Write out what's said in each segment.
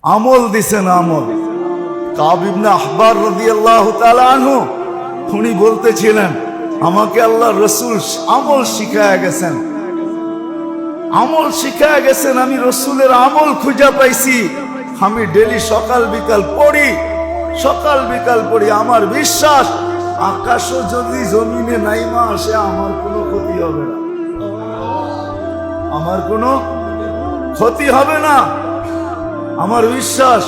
আমল দিছেন আমল। কাব ইবনে আহবার রাদিয়াল্লাহু তাআলা আনহু উনি বলতেছিলেন, আমাকে আল্লাহ রসুল আমল শিখায়া গেছেন, আমল শিখায়া গেছেন। আমি রসুলের আমল খুঁজে পাইছি। আমি ডেলি সকাল বিকাল পড়ি, সকাল বিকাল পড়ি। আমার বিশ্বাস আকাশও যদি জমিনে নাইমা আসে আমার কোনো ক্ষতি হবে না, আমার কোনো ক্ষতি হবে না। আমার বিশ্বাস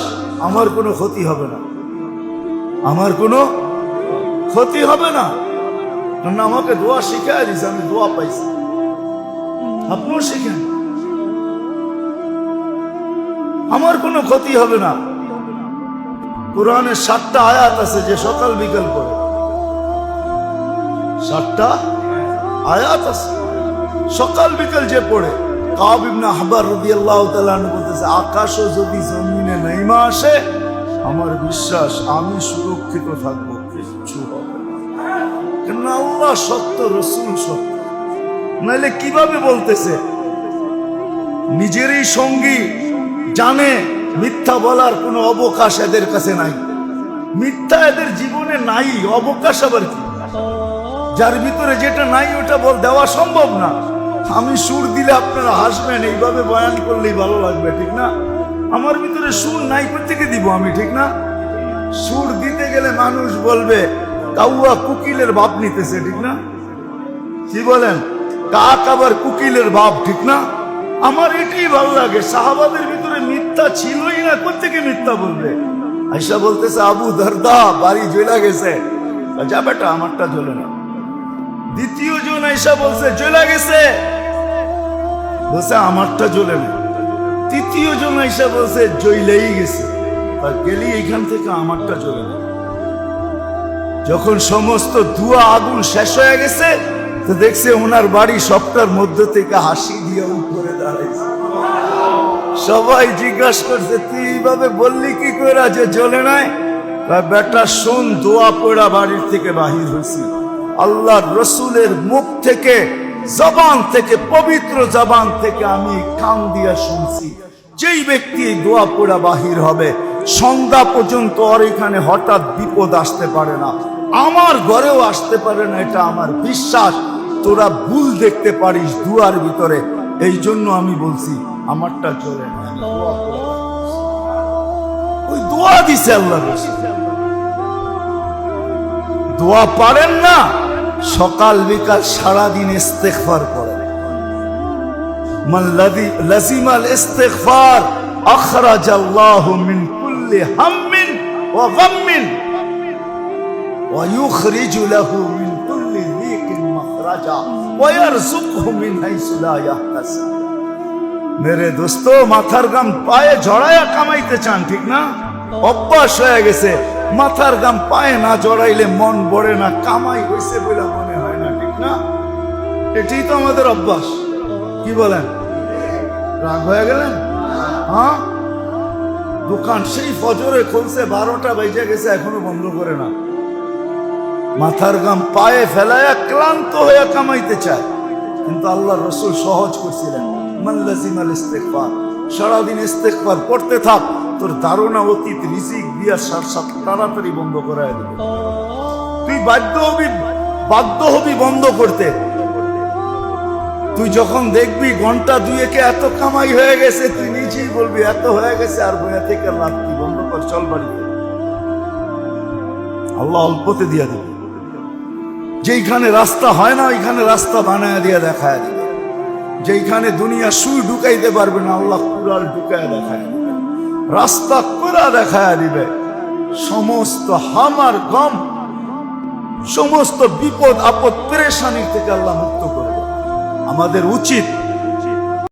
আমার কোনো ক্ষতি হবে না, আমার কোনো ক্ষতি হবে না। কারণ আমাকে দোয়া শিখায় দিছে, আমি দোয়া পাইছি। আপনিও শিখেন, আমার কোনো ক্ষতি হবে না। কোরআনের 7টা আয়াত আছে যে সকাল বিকাল পড়ে, 7টা আয়াত আছে সকাল বিকাল যে পড়ে। কাব ইবনে আহবার রাদিয়াল্লাহু তাআলা আনহু বলতেছে, আকাশও যদি জমিনে নেমে আসে আমার বিশ্বাস আমি সুরক্ষিত থাকবো, কিচ্ছু হবে না। কেন আল্লাহ সত্য, রসুল সত্য। নাইলে কিভাবে বলতেছে? নিজেরই সঙ্গী জানে মিথ্যা বলার কোনো অবকাশ এদের কাছে নাই, মিথ্যা এদের জীবনে নাই, অবকাশ আবার কি? যার ভিতরে যেটা নাই ওটা দেওয়া সম্ভব না। আমি সুর দিলে আপনারা হাসবেন, এইভাবে বয়ান করলেই ভালো লাগবে, ঠিক না? আমার ভিতরে সুর নাই, কোত্থেকে দিব আমি, ঠিক না? সুর দিতে গেলে মানুষ বলবে কাউয়া কুকিলের ভাব নিতেছে, ঠিক না? কি বলেন? কাক আবার কুকিলের ভাব, ঠিক না? আমার এটাই ভালো লাগে। সাহাবাদের ভিতরে মিথ্যা ছিলই না, কোত্থেকে মিথ্যা বলবে? আয়েশা বলতেছে, আবু দারদা বাড়ি জ্বলা গেছে। যা বেটা, আমারটা জ্বলে না। দ্বিতীয় জন আয়েশা বলছে জ্বলা গেছে, বলছে আমারটা জ্বলে না। তৃতীয় জন আয়েশা বলছে জ্বলেই গেছে, আর গেলি এইখান থেকে আমারটা জ্বলে না। যখন সমস্ত ধোঁয়া আগুন শেষ হয়ে গেছে তো দেখছে ওনার বাড়ি সবটার মধ্যে থেকে হাসি দিয়ে উপরে দাঁড়াইছে। সবাই জিজ্ঞাসা করছে, তুই এইভাবে বললি কি করে যে জ্বলে নাই? বেটা শোন, দোয়া পড়া বাড়ির থেকে বাহির হয়েছি, আল্লাহর রসুলের মুখ থেকে, জবান থেকে, পবিত্র জবান থেকে আমি কান দিয়া শুনছি, যেই ব্যক্তি দোয়া পড়া বাহির হবে সন্ধ্যা পর্যন্ত আর এখানে হঠাৎ বিপদ আসতে পারে না, আমার ঘরেও আসতে পারে না। এটা আমার বিশ্বাস। তোরা ভুল দেখতে পারিস দুয়ার ভিতরে, এই জন্য আমি বলছি আমারটা চলে না। ওই দোয়া দিছে আল্লাহ রসুল। দোয়া পারেন না, সকাল বিকাল সারাদিন ইস্তেগফার করেন। মান লাজিমাল ইস্তেগফার আখরাজাল্লাহু মিন কুল্লি হাম্মিন ওয়া গাম্মিন ওয়া ইউখরিজু লাহু মিন কুল্লি যিকিন মাখরাজা ওয়া ইয়ারযুকহু মিন হাইসু লা ইয়াহতাসিব। মেরে দোস্ত, মাথার গাম পায়ে জড়ায়া কামাইতে চান, ঠিক না? অভ্যাস হয়ে গেছে, মাথার গাম পায়ে না জড়াইলে মন ভরে না, কামাই হয়েছে বলে মনে হয় না, ঠিক না? এটাই তো আমাদের অভ্যাস। কি বলেন? রাগ হয়ে গেলেন? হ্যাঁ, দোকান সেই ফজরে খুলছে, 12টা বেজে গেছে, এখনো বন্ধ করে না। মাথার গাম পায়ে ফেলায়া ক্লান্ত হয়ে কামাইতে চায়, কিন্তু আল্লাহ রসুল সহজ করছিলেন, মান লাজিমাল ইস্তেগফার, সারাদিন ইস্তেগফার করতে থাক, তোর ধারণা অতীত রিজিক দিয়া সাথ তাড়াতাড়ি বন্ধ করায় দিবে। তুই বাধ্য হবি বন্ধ করতে। তুই যখন দেখবি ঘন্টা দুয়েকে এত কামাই হয়ে গেছে, তুই নিজেই বলবি এত হয়ে গেছে, আর বইয়া থেকে লাভ কি, বন্ধ কর, চল বাড়িতে। আল্লাহ অল্পতে দিয়া দিবে। যেইখানে রাস্তা হয় না ওইখানে রাস্তা বানায় দিয়ে দেখায় দিবে। যেইখানে দুনিয়া সুই ঢুকাইতে পারবে না আল্লাহ কুড়াল ঢুকায় দেখায় দিবে, রাস্তা করে দেখায় দিবে। সমস্ত হামার গম, সমস্ত বিপদ আপদ পেরেশানি থেকে আল্লাহ মুক্ত করবে। আমাদের উচিত